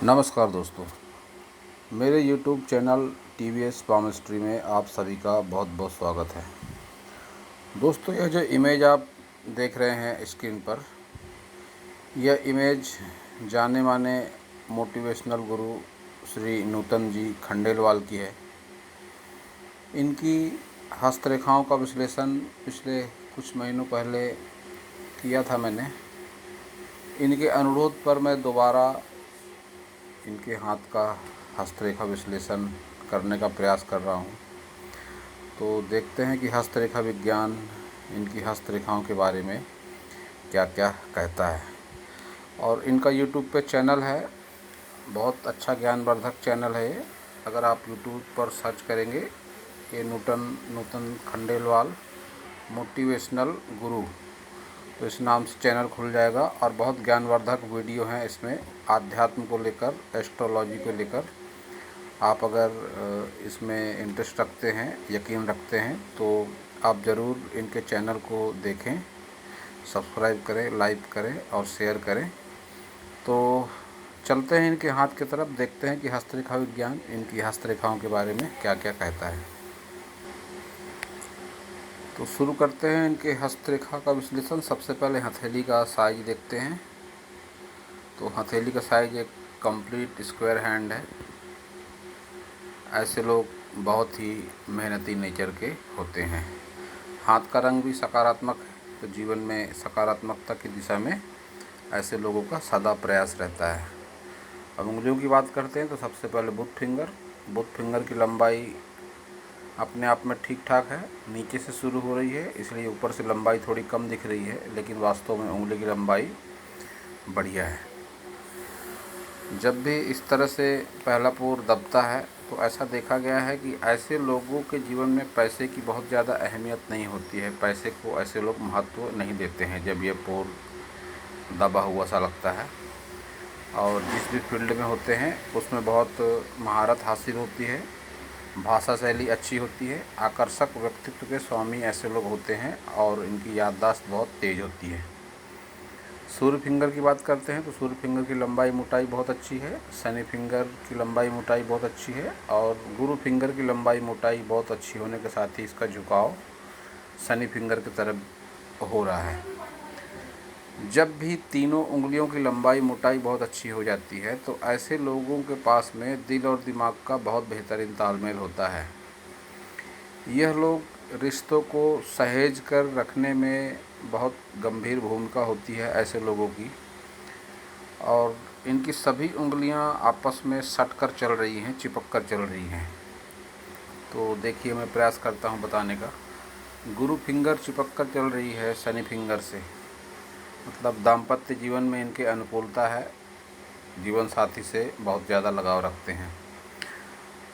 नमस्कार दोस्तों, मेरे YouTube चैनल TVS पामिस्ट्री में आप सभी का बहुत बहुत स्वागत है। दोस्तों, यह जो इमेज आप देख रहे हैं स्क्रीन पर, यह इमेज जाने माने मोटिवेशनल गुरु श्री नूतन जी खंडेलवाल की है। इनकी हस्तरेखाओं का विश्लेषण पिछले कुछ महीनों पहले किया था मैंने। इनके अनुरोध पर मैं दोबारा इनके हाथ का हस्तरेखा विश्लेषण करने का प्रयास कर रहा हूँ। तो देखते हैं कि हस्तरेखा विज्ञान इनकी हस्तरेखाओं के बारे में क्या क्या कहता है। और इनका YouTube पे चैनल है, बहुत अच्छा ज्ञानवर्धक चैनल है ये। अगर आप YouTube पर सर्च करेंगे ये नूतन खंडेलवाल मोटिवेशनल गुरु, तो इस नाम से चैनल खुल जाएगा। और बहुत ज्ञानवर्धक वीडियो हैं इसमें, आध्यात्म को लेकर, एस्ट्रोलॉजी को लेकर। आप अगर इसमें इंटरेस्ट रखते हैं, यकीन रखते हैं, तो आप ज़रूर इनके चैनल को देखें, सब्सक्राइब करें, लाइक करें और शेयर करें। तो चलते हैं इनके हाथ की तरफ, देखते हैं कि हस्तरेखा विज्ञान इनकी हस्तरेखाओं के बारे में क्या क्या कहता है। तो शुरू करते हैं इनके हस्तरेखा का विश्लेषण। सबसे पहले हथेली का साइज देखते हैं। तो हथेली का साइज एक कंप्लीट स्क्वायर हैंड है। ऐसे लोग बहुत ही मेहनती नेचर के होते हैं। हाथ का रंग भी सकारात्मक है, तो जीवन में सकारात्मकता की दिशा में ऐसे लोगों का सदा प्रयास रहता है। अब उंगलियों की बात करते हैं तो सबसे पहले बुध फिंगर की लंबाई अपने आप में ठीक ठाक है, नीचे से शुरू हो रही है, इसलिए ऊपर से लंबाई थोड़ी कम दिख रही है, लेकिन वास्तव में उंगली की लंबाई बढ़िया है। जब भी इस तरह से पहला पोर दबता है तो ऐसा देखा गया है कि ऐसे लोगों के जीवन में पैसे की बहुत ज़्यादा अहमियत नहीं होती है। पैसे को ऐसे लोग महत्व नहीं देते हैं जब ये पोर दबा हुआ सा लगता है। और जिस भी फील्ड में होते हैं उसमें बहुत महारत हासिल होती है, भाषा शैली अच्छी होती है, आकर्षक व्यक्तित्व के स्वामी ऐसे लोग होते हैं और इनकी याददाश्त बहुत तेज़ होती है। सूर्य फिंगर की बात करते हैं तो सूर्य फिंगर की लंबाई मोटाई बहुत अच्छी है, शनि फिंगर की लंबाई मोटाई बहुत अच्छी है और गुरु फिंगर की लंबाई मोटाई बहुत अच्छी होने के साथ ही इसका झुकाव शनि फिंगर की तरफ हो रहा है। जब भी तीनों उंगलियों की लंबाई मोटाई बहुत अच्छी हो जाती है तो ऐसे लोगों के पास में दिल और दिमाग का बहुत बेहतरीन तालमेल होता है। यह लोग रिश्तों को सहेज कर रखने में बहुत गंभीर भूमिका होती है ऐसे लोगों की। और इनकी सभी उंगलियां आपस में सट कर चल रही हैं, चिपक कर चल रही हैं। तो देखिए, मैं प्रयास करता हूं बताने का। गुरु फिंगर चिपक कर चल रही है शनि फिंगर से, मतलब दाम्पत्य जीवन में इनके अनुकूलता है, जीवन साथी से बहुत ज़्यादा लगाव रखते हैं।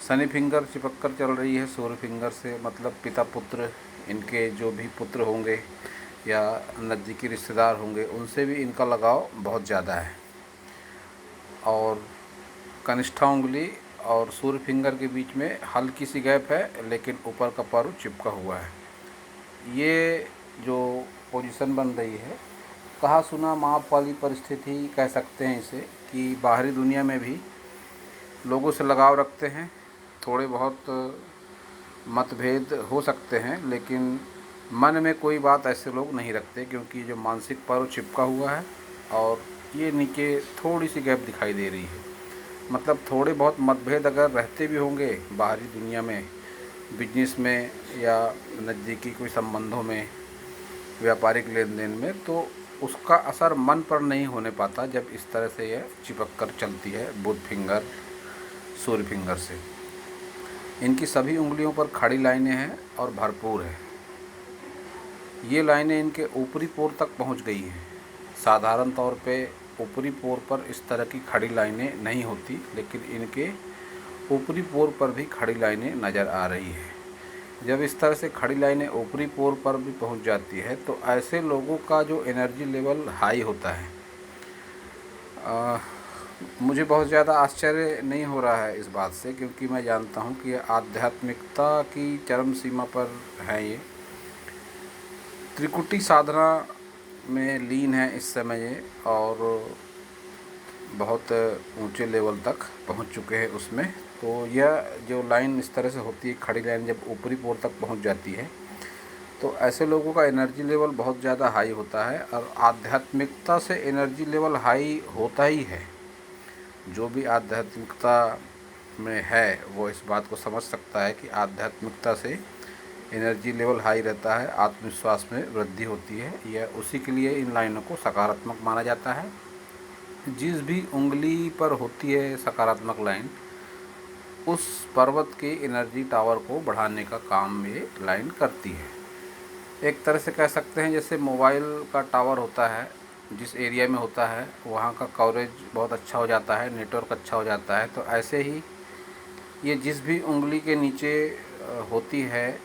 शनि फिंगर चिपक कर चल रही है सूर्य फिंगर से, मतलब पिता पुत्र, इनके जो भी पुत्र होंगे या नज़दीकी रिश्तेदार होंगे उनसे भी इनका लगाव बहुत ज़्यादा है। और कनिष्ठा उंगली और सूर्य फिंगर के बीच में हल्की सी गैप है, लेकिन ऊपर का पर्व चिपका हुआ है। ये जो पोजीशन बन रही है, कहा सुना माप वाली परिस्थिति कह सकते हैं इसे, कि बाहरी दुनिया में भी लोगों से लगाव रखते हैं। थोड़े बहुत मतभेद हो सकते हैं, लेकिन मन में कोई बात ऐसे लोग नहीं रखते, क्योंकि जो मानसिक पर्व चिपका हुआ है और ये नीचे थोड़ी सी गैप दिखाई दे रही है। मतलब थोड़े बहुत मतभेद अगर रहते भी होंगे बाहरी दुनिया में, बिजनेस में या नज़दीकी कोई संबंधों में, व्यापारिक लेन देन में, तो उसका असर मन पर नहीं होने पाता जब इस तरह से यह चिपक कर चलती है बुध फिंगर सूर्य फिंगर से। इनकी सभी उंगलियों पर खड़ी लाइनें हैं और भरपूर है। ये लाइनें इनके ऊपरी पोर तक पहुंच गई हैं। साधारण तौर पे ऊपरी पोर पर इस तरह की खड़ी लाइनें नहीं होती, लेकिन इनके ऊपरी पोर पर भी खड़ी लाइनें नज़र आ रही है। जब इस तरह से खड़ी लाइनें ऊपरी पोर पर भी पहुंच जाती है तो ऐसे लोगों का जो एनर्जी लेवल हाई होता है। मुझे बहुत ज़्यादा आश्चर्य नहीं हो रहा है इस बात से, क्योंकि मैं जानता हूँ कि आध्यात्मिकता की चरम सीमा पर है। ये त्रिकुटी साधना में लीन है इस समय ये, और बहुत ऊंचे लेवल तक पहुंच चुके हैं उसमें। तो यह जो लाइन इस तरह से होती है, खड़ी लाइन जब ऊपरी पोर तक पहुंच जाती है तो ऐसे लोगों का एनर्जी लेवल बहुत ज़्यादा हाई होता है, और आध्यात्मिकता से एनर्जी लेवल हाई होता ही है। जो भी आध्यात्मिकता में है वो इस बात को समझ सकता है कि आध्यात्मिकता से एनर्जी लेवल हाई रहता है, आत्मविश्वास में वृद्धि होती है। यह उसी के लिए इन लाइनों को सकारात्मक माना जाता है। जिस भी उंगली पर होती है सकारात्मक लाइन, उस पर्वत के एनर्जी टावर को बढ़ाने का काम ये लाइन करती है। एक तरह से कह सकते हैं जैसे मोबाइल का टावर होता है, जिस एरिया में होता है वहाँ का कवरेज बहुत अच्छा हो जाता है, नेटवर्क अच्छा हो जाता है। तो ऐसे ही ये जिस भी उंगली के नीचे होती है,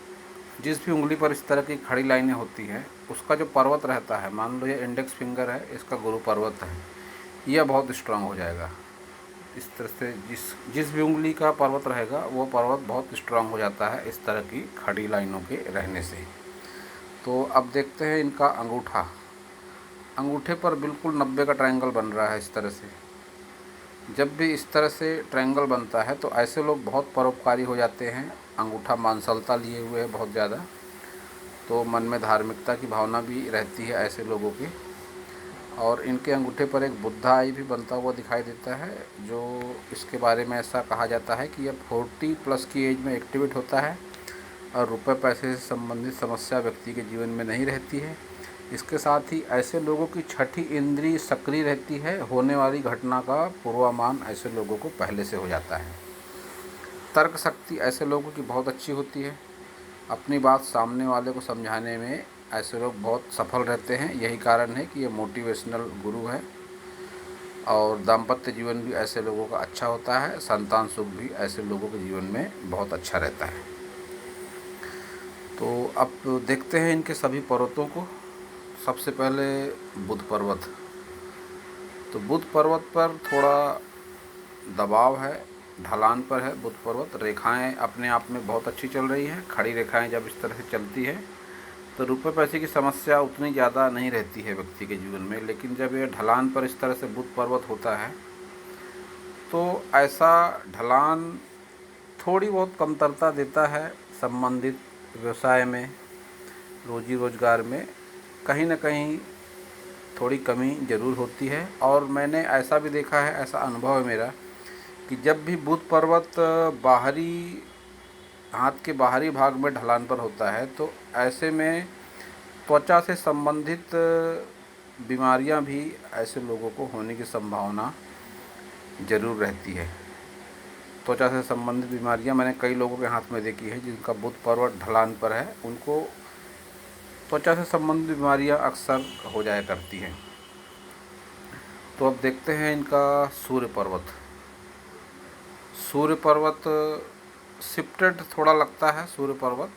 जिस भी उंगली पर इस तरह की खड़ी लाइनें होती हैं, उसका जो पर्वत रहता है, मान लो ये इंडेक्स फिंगर है, इसका गुरु पर्वत है, यह बहुत स्ट्रांग हो जाएगा। इस तरह से जिस जिस भी उंगली का पर्वत रहेगा वो पर्वत बहुत स्ट्रांग हो जाता है इस तरह की खड़ी लाइनों के रहने से। तो अब देखते हैं इनका अंगूठा। अंगूठे पर बिल्कुल 90 का ट्रायंगल बन रहा है इस तरह से। जब भी इस तरह से ट्रायंगल बनता है तो ऐसे लोग बहुत परोपकारी हो जाते हैं। अंगूठा मांसलता लिए हुए है बहुत ज़्यादा, तो मन में धार्मिकता की भावना भी रहती है ऐसे लोगों की। और इनके अंगूठे पर एक बुद्धा आई भी बनता हुआ दिखाई देता है, जो इसके बारे में ऐसा कहा जाता है कि यह 40+ की एज में एक्टिवेट होता है और रुपए पैसे से संबंधित समस्या व्यक्ति के जीवन में नहीं रहती है। इसके साथ ही ऐसे लोगों की छठी इंद्री सक्रिय रहती है, होने वाली घटना का पूर्वानुमान ऐसे लोगों को पहले से हो जाता है। तर्क शक्ति ऐसे लोगों की बहुत अच्छी होती है, अपनी बात सामने वाले को समझाने में ऐसे लोग बहुत सफल रहते हैं। यही कारण है कि ये मोटिवेशनल गुरु है। और दाम्पत्य जीवन भी ऐसे लोगों का अच्छा होता है, संतान सुख भी ऐसे लोगों के जीवन में बहुत अच्छा रहता है। तो अब देखते हैं इनके सभी पर्वतों को। सबसे पहले बुध पर्वत। तो बुध पर्वत पर थोड़ा दबाव है, ढलान पर है बुध पर्वत। रेखाएं अपने आप में बहुत अच्छी चल रही हैं। खड़ी रेखाएं जब इस तरह से चलती है तो रुपए पैसे की समस्या उतनी ज़्यादा नहीं रहती है व्यक्ति के जीवन में। लेकिन जब ये ढलान पर इस तरह से बुध पर्वत होता है तो ऐसा ढलान थोड़ी बहुत कमतरता देता है संबंधित व्यवसाय में, रोजी रोजगार में कहीं ना कहीं थोड़ी कमी ज़रूर होती है। और मैंने ऐसा भी देखा है, ऐसा अनुभव है मेरा, कि जब भी बुध पर्वत बाहरी हाथ के बाहरी भाग में ढलान पर होता है तो ऐसे में त्वचा से संबंधित बीमारियां भी ऐसे लोगों को होने की संभावना ज़रूर रहती है। त्वचा से संबंधित बीमारियां मैंने कई लोगों के हाथ में देखी है जिनका बुध पर्वत ढलान पर है, उनको त्वचा से संबंधित बीमारियां अक्सर हो जाया करती हैं। तो अब देखते हैं इनका सूर्य पर्वत। सूर्य पर्वत शिफ्टेड थोड़ा लगता है। सूर्य पर्वत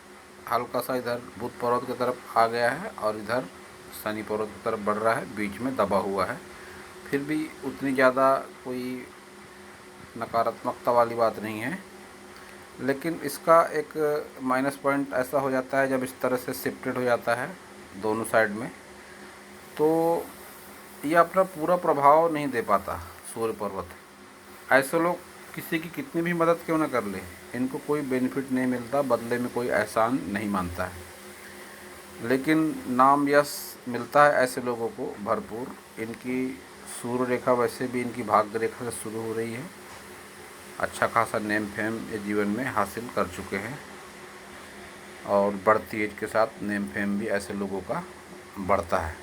हल्का सा इधर बुध पर्वत की तरफ आ गया है और इधर शनि पर्वत की तरफ बढ़ रहा है, बीच में दबा हुआ है। फिर भी उतनी ज़्यादा कोई नकारात्मकता वाली बात नहीं है। लेकिन इसका एक माइनस पॉइंट ऐसा हो जाता है जब इस तरह से शिफ्टेड हो जाता है दोनों साइड में, तो ये अपना पूरा प्रभाव नहीं दे पाता सूर्य पर्वत। ऐसे लोग किसी की कितनी भी मदद क्यों ना कर ले, इनको कोई बेनिफिट नहीं मिलता, बदले में कोई एहसान नहीं मानता है। लेकिन नाम यश मिलता है ऐसे लोगों को भरपूर। इनकी सूर्य रेखा वैसे भी इनकी भाग्य रेखा से शुरू हो रही है। अच्छा खासा नेम फेम ये जीवन में हासिल कर चुके हैं और बढ़ती एज के साथ नेम फेम भी ऐसे लोगों का बढ़ता है।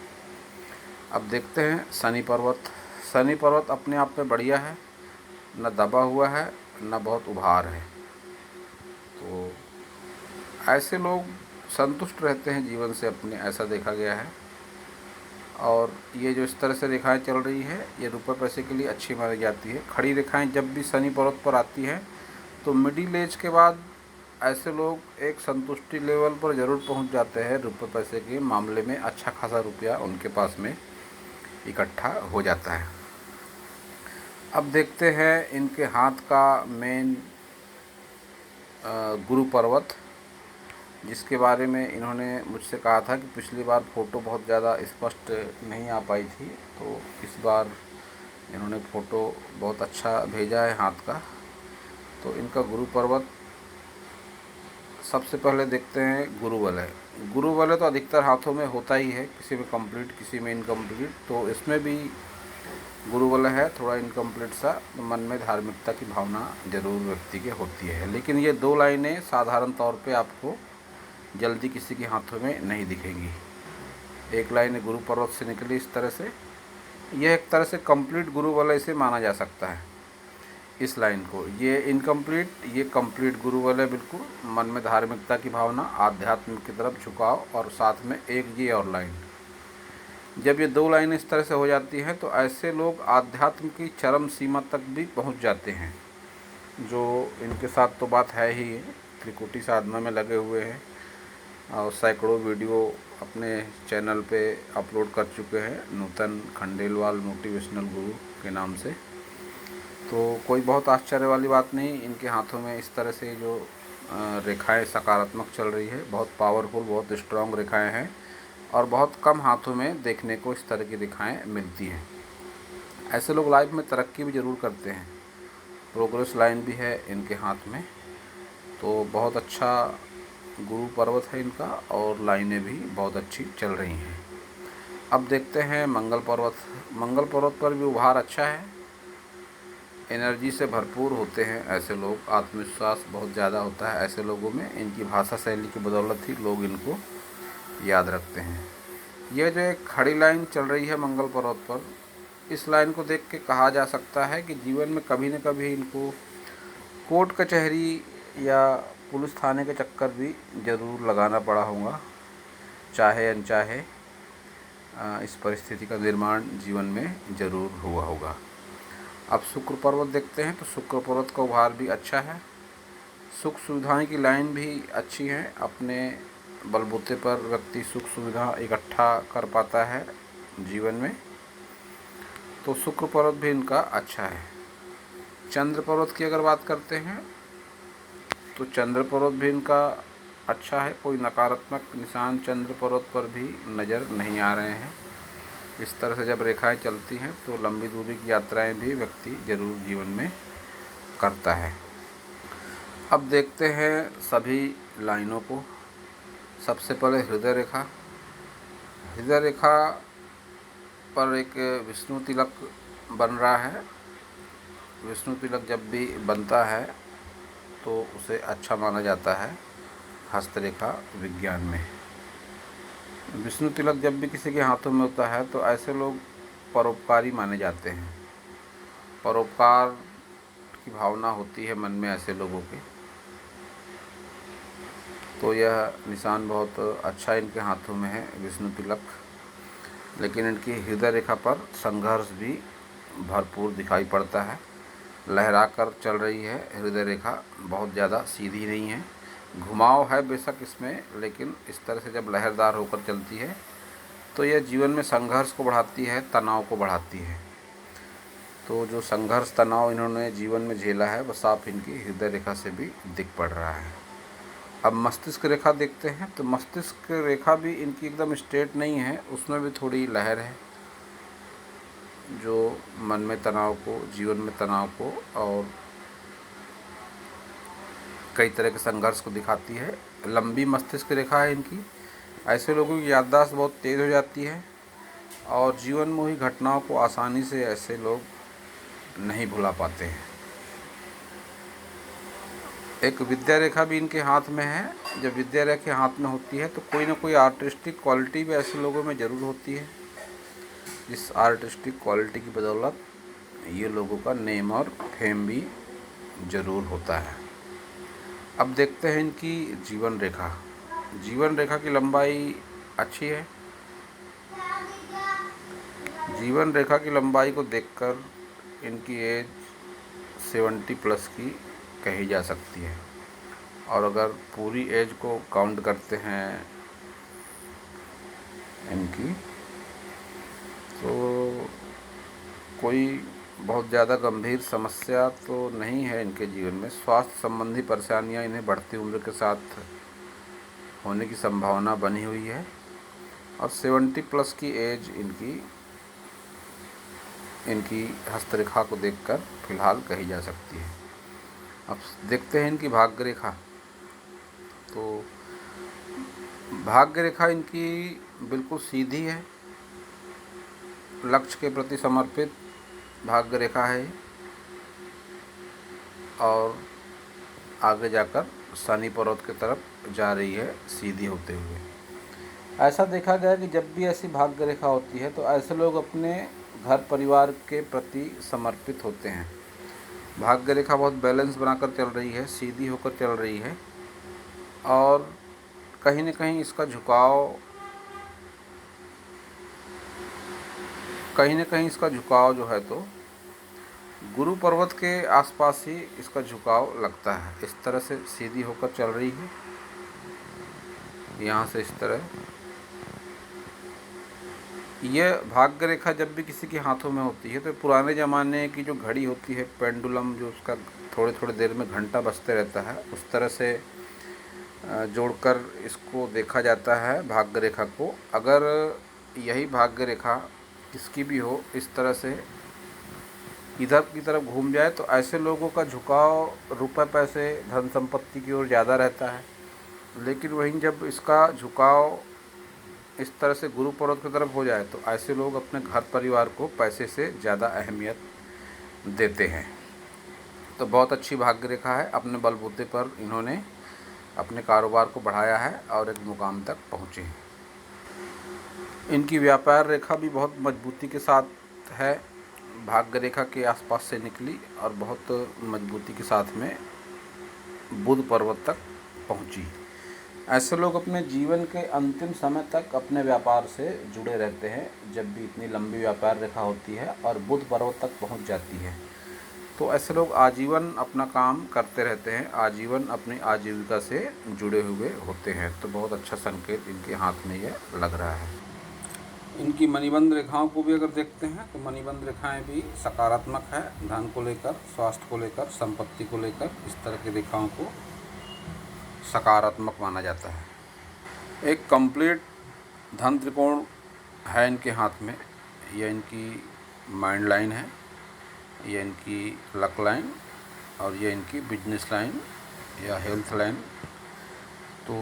अब देखते हैं शनि पर्वत। शनि पर्वत अपने आप में बढ़िया है, न दबा हुआ है न बहुत उभार है। तो ऐसे लोग संतुष्ट रहते हैं जीवन से अपने, ऐसा देखा गया है। और ये जो इस तरह से रेखाएं चल रही है ये रुपए पैसे के लिए अच्छी मानी जाती है। खड़ी रेखाएं जब भी शनि पर्वत पर आती है तो मिडिल एज के बाद ऐसे लोग एक संतुष्टि लेवल पर ज़रूर पहुंच जाते हैं। रुपए पैसे के मामले में अच्छा खासा रुपया उनके पास में इकट्ठा हो जाता है। अब देखते हैं इनके हाथ का मेन गुरु पर्वत, जिसके बारे में इन्होंने मुझसे कहा था कि पिछली बार फ़ोटो बहुत ज़्यादा स्पष्ट नहीं आ पाई थी, तो इस बार इन्होंने फ़ोटो बहुत अच्छा भेजा है हाथ का। तो इनका गुरु पर्वत सबसे पहले देखते हैं गुरु वलय। गुरु वलय तो अधिकतर हाथों में होता ही है, किसी में कंप्लीट किसी में इनकम्प्लीट। तो इसमें भी गुरु वलय है, थोड़ा इनकम्प्लीट सा। तो मन में धार्मिकता की भावना जरूर व्यक्ति के होती है, लेकिन ये दो लाइनें साधारण तौर पे आपको जल्दी किसी के हाथों में नहीं दिखेंगी। एक लाइन गुरु पर्वत से निकली इस तरह से, यह एक तरह से कंप्लीट गुरु वलय से माना जा सकता है इस लाइन को। ये इनकम्प्लीट, ये कंप्लीट गुरु वलय। बिल्कुल मन में धार्मिकता की भावना, आध्यात्म की तरफ झुकाव, और साथ में एक ये और लाइन। जब ये दो लाइनें इस तरह से हो जाती हैं तो ऐसे लोग आध्यात्म की चरम सीमा तक भी पहुंच जाते हैं। जो इनके साथ तो बात है ही, त्रिकुटी साधना में लगे हुए हैं और सैकड़ों वीडियो अपने चैनल पे अपलोड कर चुके हैं, नूतन खंडेलवाल मोटिवेशनल गुरु के नाम से। तो कोई बहुत आश्चर्य वाली बात नहीं, इनके हाथों में इस तरह से जो रेखाएं सकारात्मक चल रही है, बहुत पावरफुल, बहुत स्ट्रांग रेखाएं हैं, और बहुत कम हाथों में देखने को इस तरह की रेखाएं मिलती हैं। ऐसे लोग लाइफ में तरक्की भी ज़रूर करते हैं, प्रोग्रेस लाइन भी है इनके हाथ में। तो बहुत अच्छा गुरु पर्वत है इनका, और लाइनें भी बहुत अच्छी चल रही हैं। अब देखते हैं मंगल पर्वत। मंगल पर्वत पर भी उभार अच्छा है, एनर्जी से भरपूर होते हैं ऐसे लोग, आत्मविश्वास बहुत ज़्यादा होता है ऐसे लोगों में। इनकी भाषा शैली की बदौलत ही लोग इनको याद रखते हैं। यह जो एक खड़ी लाइन चल रही है मंगल पर्वत पर, इस लाइन को देख के कहा जा सकता है कि जीवन में कभी न कभी इनको कोर्ट कचहरी या पुलिस थाने के चक्कर भी ज़रूर लगाना पड़ा होगा, चाहे अनचाहे। इस परिस्थिति का निर्माण जीवन में ज़रूर हुआ होगा। अब शुक्र पर्वत देखते हैं। तो शुक्र पर्वत का उभार भी अच्छा है, सुख सुविधाएं की लाइन भी अच्छी है। अपने बलबूते पर व्यक्ति सुख सुविधा इकट्ठा कर पाता है जीवन में। तो शुक्र पर्वत भी इनका अच्छा है। चंद्र पर्वत की अगर बात करते हैं तो चंद्र पर्वत भी इनका अच्छा है, कोई नकारात्मक निशान चंद्र पर्वत पर भी नज़र नहीं आ रहे हैं। इस तरह से जब रेखाएं चलती हैं तो लंबी दूरी की यात्राएं भी व्यक्ति जरूर जीवन में करता है। अब देखते हैं सभी लाइनों को। सबसे पहले हृदय रेखा। हृदय रेखा पर एक विष्णु तिलक बन रहा है। विष्णु तिलक जब भी बनता है तो उसे अच्छा माना जाता है हस्तरेखा विज्ञान में। विष्णु तिलक जब भी किसी के हाथों में होता है तो ऐसे लोग परोपकारी माने जाते हैं। परोपकार की भावना होती है मन में ऐसे लोगों के। तो यह निशान बहुत अच्छा इनके हाथों में है, विष्णु तिलक। लेकिन इनकी हृदय रेखा पर संघर्ष भी भरपूर दिखाई पड़ता है। लहरा कर चल रही है हृदय रेखा, बहुत ज़्यादा सीधी नहीं है, घुमाव है बेशक इसमें, लेकिन इस तरह से जब लहरदार होकर चलती है तो यह जीवन में संघर्ष को बढ़ाती है, तनाव को बढ़ाती है। तो जो संघर्ष तनाव इन्होंने जीवन में झेला है वह साफ इनकी हृदय रेखा से भी दिख पड़ रहा है। अब मस्तिष्क रेखा देखते हैं। तो मस्तिष्क रेखा भी इनकी एकदम स्ट्रेट नहीं है, उसमें भी थोड़ी लहर है जो मन में तनाव को, जीवन में तनाव को और कई तरह के संघर्ष को दिखाती है। लंबी मस्तिष्क रेखा है इनकी। ऐसे लोगों की याददाश्त बहुत तेज़ हो जाती है और जीवन में हुई घटनाओं को आसानी से ऐसे लोग नहीं भुला पाते हैं। एक विद्या रेखा भी इनके हाथ में है। जब विद्या रेखा हाथ में होती है तो कोई ना कोई आर्टिस्टिक क्वालिटी भी ऐसे लोगों में ज़रूर होती है, जिस आर्टिस्टिक क्वालिटी की बदौलत ये लोगों का नेम और फेम भी ज़रूर होता है। अब देखते हैं इनकी जीवन रेखा। जीवन रेखा की लंबाई अच्छी है। जीवन रेखा की लंबाई को देखकर इनकी एज 70+ की कही जा सकती है। और अगर पूरी एज को काउंट करते हैं इनकी, तो कोई बहुत ज़्यादा गंभीर समस्या तो नहीं है इनके जीवन में। स्वास्थ्य संबंधी परेशानियां इन्हें बढ़ती उम्र के साथ होने की संभावना बनी हुई है। और 70+ की एज इनकी इनकी हस्तरेखा को देखकर फिलहाल कही जा सकती है। अब देखते हैं इनकी भाग्य रेखा। तो भाग्य रेखा इनकी बिल्कुल सीधी है, लक्ष्य के प्रति समर्पित भाग्य रेखा है और आगे जाकर शनि पर्वत की तरफ जा रही है सीधी होते हुए। ऐसा देखा गया कि जब भी ऐसी भाग्य रेखा होती है तो ऐसे लोग अपने घर परिवार के प्रति समर्पित होते हैं। भाग्य रेखा बहुत बैलेंस बनाकर चल रही है, सीधी होकर चल रही है और कहीं न कहीं इसका झुकाव जो है तो गुरु पर्वत के आसपास ही इसका झुकाव लगता है। इस तरह से सीधी होकर चल रही है, यहाँ से इस तरह। यह भाग्य रेखा जब भी किसी के हाथों में होती है तो पुराने ज़माने की जो घड़ी होती है, पेंडुलम, जो उसका थोड़े थोड़े देर में घंटा बजते रहता है, उस तरह से जोड़कर इसको देखा जाता है भाग्य रेखा को। अगर यही भाग्य रेखा किसकी भी हो, इस तरह से इधर की तरफ घूम जाए तो ऐसे लोगों का झुकाव रुपए पैसे धन संपत्ति की ओर ज़्यादा रहता है। लेकिन वहीं जब इसका झुकाव इस तरह से गुरु पर्वत की तरफ हो जाए तो ऐसे लोग अपने घर परिवार को पैसे से ज़्यादा अहमियत देते हैं। तो बहुत अच्छी भाग्य रेखा है। अपने बलबूते पर इन्होंने अपने कारोबार को बढ़ाया है और एक मुकाम तक पहुँचे हैं। इनकी व्यापार रेखा भी बहुत मजबूती के साथ है, भाग्य रेखा के आसपास से निकली और बहुत मजबूती के साथ में बुध पर्वत तक पहुंची। ऐसे लोग अपने जीवन के अंतिम समय तक अपने व्यापार से जुड़े रहते हैं जब भी इतनी लंबी व्यापार रेखा होती है और बुध पर्वत तक पहुंच जाती है। तो ऐसे लोग आजीवन अपना काम करते रहते हैं, आजीवन अपनी आजीविका से जुड़े हुए होते हैं। तो बहुत अच्छा संकेत इनके हाथ में यह लग रहा है। इनकी मणिबंध रेखाओं को भी अगर देखते हैं तो मणिबंध रेखाएं भी सकारात्मक है। धन को लेकर, स्वास्थ्य को लेकर, संपत्ति को लेकर इस तरह की रेखाओं को सकारात्मक माना जाता है। एक कंप्लीट धन त्रिकोण है इनके हाथ में। यह इनकी माइंड लाइन है, यह इनकी लक लाइन और यह इनकी बिजनेस लाइन या हेल्थ लाइन। तो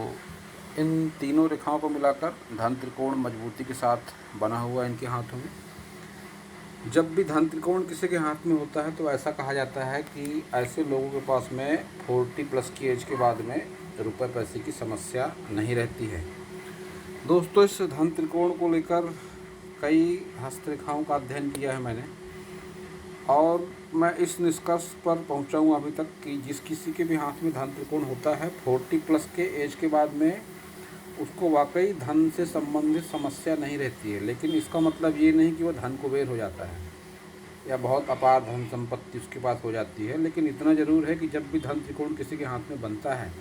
इन तीनों रेखाओं को मिलाकर धन त्रिकोण मजबूती के साथ बना हुआ है इनके हाथों में। जब भी धन त्रिकोण किसी के हाथ में होता है तो ऐसा कहा जाता है कि ऐसे लोगों के पास में 40+ की एज के बाद में रुपए पैसे की समस्या नहीं रहती है। दोस्तों, इस धन त्रिकोण को लेकर कई हस्तरेखाओं का अध्ययन किया है मैंने और मैं इस निष्कर्ष पर पहुंचा हूं अभी तक कि जिस किसी के भी हाथ में धन त्रिकोण होता है 40+ के एज के बाद में उसको वाकई धन से संबंधित समस्या नहीं रहती है। लेकिन इसका मतलब ये नहीं कि वह धन कुबेर हो जाता है या बहुत अपार धन संपत्ति उसके पास हो जाती है। लेकिन इतना ज़रूर है कि जब भी धन त्रिकोण किसी के हाथ में बनता है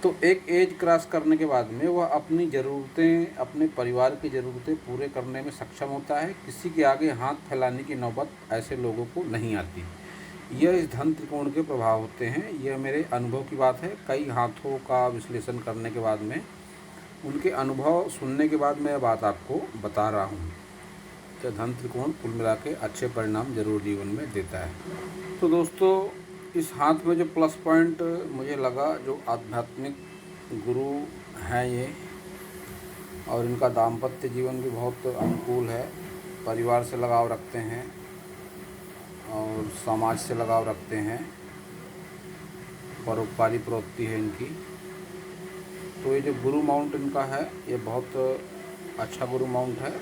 तो एक एज क्रॉस करने के बाद में वह अपनी ज़रूरतें, अपने परिवार की ज़रूरतें पूरे करने में सक्षम होता है। किसी के आगे हाथ फैलाने की नौबत ऐसे लोगों को नहीं आती। यह इस धन त्रिकोण के प्रभाव होते हैं। यह मेरे अनुभव की बात है। कई हाथों का विश्लेषण करने के बाद में, उनके अनुभव सुनने के बाद मैं यह बात आपको बता रहा हूँ कि धन त्रिकोण कुल मिला के अच्छे परिणाम जरूर जीवन में देता है। तो दोस्तों, इस हाथ में जो प्लस पॉइंट मुझे लगा, जो आध्यात्मिक गुरु हैं ये, और इनका दाम्पत्य जीवन भी बहुत अनुकूल है। परिवार से लगाव रखते हैं और समाज से लगाव रखते हैं, परोपकारी प्रवृत्ति है इनकी। तो ये जो गुरु माउंट इनका है ये बहुत अच्छा गुरु माउंट है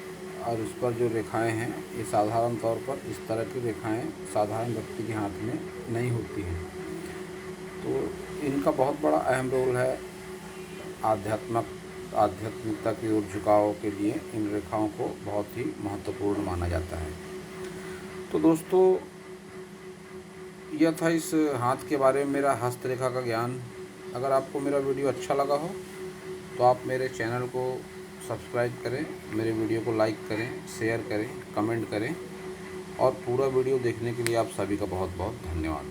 और इस पर जो रेखाएं हैं ये साधारण तौर पर इस तरह की रेखाएं साधारण व्यक्ति के हाथ में नहीं होती हैं। तो इनका बहुत बड़ा अहम रोल है आध्यात्मिकता की ओर झुकाव के लिए। इन रेखाओं को बहुत ही महत्वपूर्ण माना जाता है। तो दोस्तों, यह था इस हाथ के बारे में मेरा हस्तरेखा का ज्ञान। अगर आपको मेरा वीडियो अच्छा लगा हो तो आप मेरे चैनल को सब्सक्राइब करें, मेरे वीडियो को लाइक करें, शेयर करें, कमेंट करें और पूरा वीडियो देखने के लिए आप सभी का बहुत बहुत धन्यवाद।